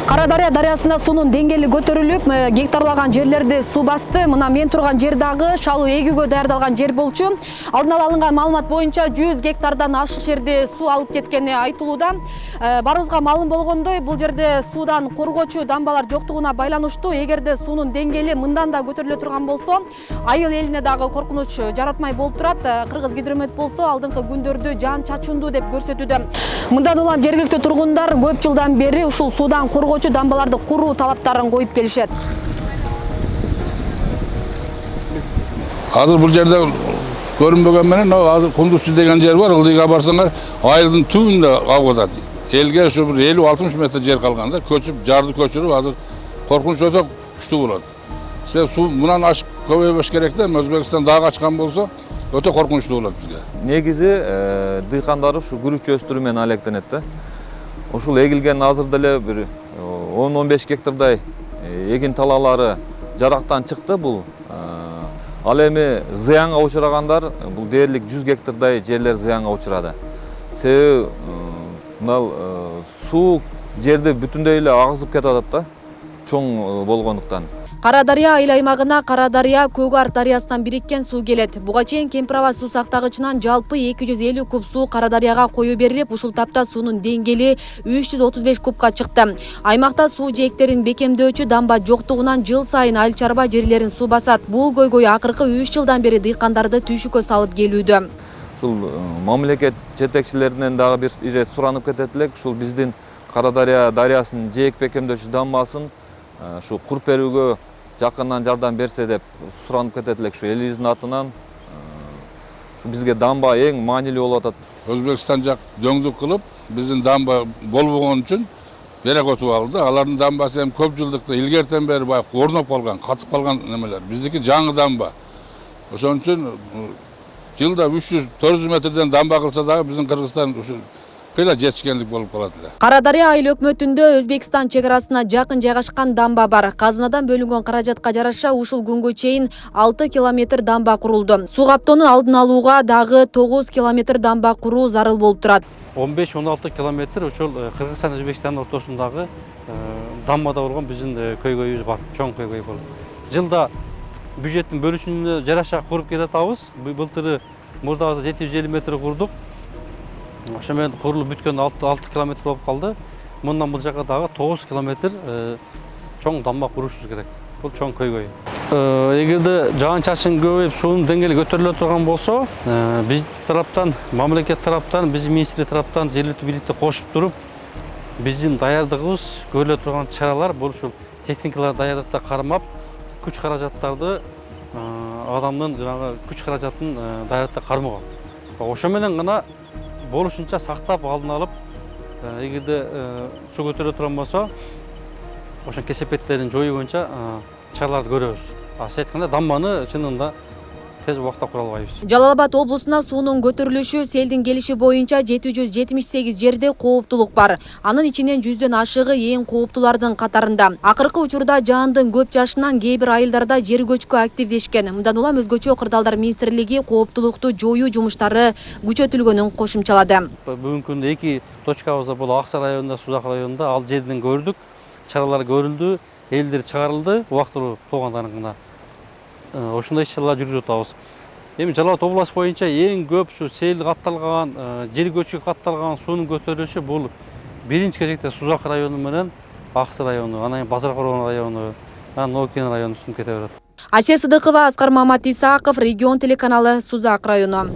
Кара Дарыя дарыясында суунун деңгээли көтөрүлүп, гектарлаган жерлерди суу басты. Мына мен турган жер дагы шалуу эгүүгө даярдалган жер болчу. Алдын ала алынган маалымат боюнча 100 гектардан ашык жерди суу алып кеткени айтылууда. Барыбызга маалым болгондой, бул жерде суудан коргоочу дамбалар жоктугуна байланыштуу. Эгерде суунун деңгээли мындан да көтөрүлө турган болсо, айыл элине дагы коркунуч жаратмай болуп турат. Кыргыз гидромет болсо алдыңкы күндөрдү жаан чачуундуу деп көрсөтүүдө. Мындан улам жергиликтүү тургундар көп жылдан бери ушул суудан коргоочу дамбаларды куруу талаптарын коюп келишет. Азыр бул жерде көрүнбөгөн менен азыр Кундузчу деген жер бар. Ылдыйга барсаңар, айылдын түбүндө агып атат. Элге ушу бир 50-60 метр жер калганда көчүп, жарды көчүрүп, азыр коркунуч өтө күчтүү болот. Суу мындан ашык көбөйбөш керек да, Өзбекстан дагы ачкан болсо өтө коркунучтуу болот бизге. Негизи дыйкандар ушу күрүч өстүрүү менен алектенет да. Ушул эгилген азыр деле бир 10-15 гектардай эгин талаалары жарактан чыкты. Бул ал эми зыянга учурагандар бул дээрлик 100 гектардай жерлер зыянга учурады. Себеби мына суу жерди бүтүндөй эле агызып кетип атат да, чоң болгондуктан. Кара Дарыя айыл аймагына Кара Дарыя Көгар дарыясынан бириккен суу келет. Буга чейин Кемпир-Аба суу сактагычынан жалпы 250 куб суу Кара Дарыяга коюу берилип, ушул тапта суунун деңгээли 335 кубка чыкты. Аймакта суу жээктерин бекемдөөчү дамба жоктугунан жыл сайын айыл чарба жерлерин суу басат. Бул көйгөй акыркы 3 жылдан бери дыйкандарды түйшүккө салып келүүдө. Ушул мамлекет жетекчилеринен дагы бир ирет суранып кетет элек. Ушул биздин Кара Дарыя дарыясынын жээк бекемдөөчү дамбасын ушу куруп берүүгө жакындан жардам берсе деп суранып кетет элек. Ушу элибиздин атынан ушу бизге дамба эң маанилүү болуп атат. Өзбекстан жак дөңдүк кылып, биздин дамба болбогон үчүн берек өтүп алды. Алардын дамбасы эми көп жылдыкта илгертен бери баягы орноп калган, катып калган немелер. Биздики жаңы дамба. Ошон үчүн жылда 300-400 метрден дамба кылса дагы биздин Кыргызстан ушу кыйла жетишкендик болуп калат эле. Кара Дарыя айыл өкмөтүндө Өзбекстан чек арасына жакын жайгашкан дамба бар. Казынадан бөлүнгөн каражатка жараша ушул күнгө чейин 6 километр дамба курулду. Суу каптоонун алдын алууга дагы 9 километр дамба куруу зарыл болуп турат. 15-16 километр ушул Кыргызстан Өзбекстан ортосундагы дамбада болгон биздин көйгөйүбүз бар, чоң көйгөй болот. Жылда бюджеттин бөлүшүнө жараша куруп келатабыз. Былтыры мурдабызда 750 метр курдук. Ошо менен курулуп бүткөн 6 километр болуп калды. Мындан бул жака дагы 9 километр чоң дамба курушубуз керек. Бул чоң көйгөй. Эгерде жаан-чачын көбөйүп, суунун деңгээли көтөрүлө турган болсо, биз тараптан, мамлекет тараптан, биздин министрлик тараптан жергиликтүү бийликти кошуп туруп, биздин даярдыгыбыз көрүлө турган чаралар бул ушул техникалар даярдыкта кармап, күч каражаттарды адамдын жанагы күч каражатын даярдыкта кармоо. Ошо менен гана болушунча сактап алдын алып, эгерде суу көтөрүлө турган болсо, ошо кесепеттерин жоюу боюнча чараларды көрөбүз. Сиз айткандай дамбаны чынында тез убакытта кура албайбыз. Жалал Абад облусуна суунун көтөрүлүшү селдин келиши боюнча 778 жерде кооптулук бар. Анын ичинен 100дөн ашыгы эң кооптулардын катарында. Акыркы учурда жаандын көп жашынан кээ бир айылдарда жер көчкү активдешкен. Мындан улам өзгөчө кырдаалдар министрлиги кооптулукту жоюу жумуштары күчөтүлгөнүн кошумчалады. Бүгүнкү күндө 2 точкабызда бул Аксай районунда, Сузак районунда ал жерден көрдүк. Чаралар көрүлдү, элдер чыгарылды, убактылуу туугандарына. Ошондой иш-чаралар жүргүзүп атабыз. Эми Жалал Абад областы боюнча эң көп ушу сел катталган, жер көчкү катталган суунун көтөрүлүшү бул биринчи кезекте Сузак району менен Аксай району, анан Базар Коргон району, анан Ноокин району сунуп кете берет. Асия Сыдыкова, Аскар Мамат Исаков, Регион телеканалы, Сузак району.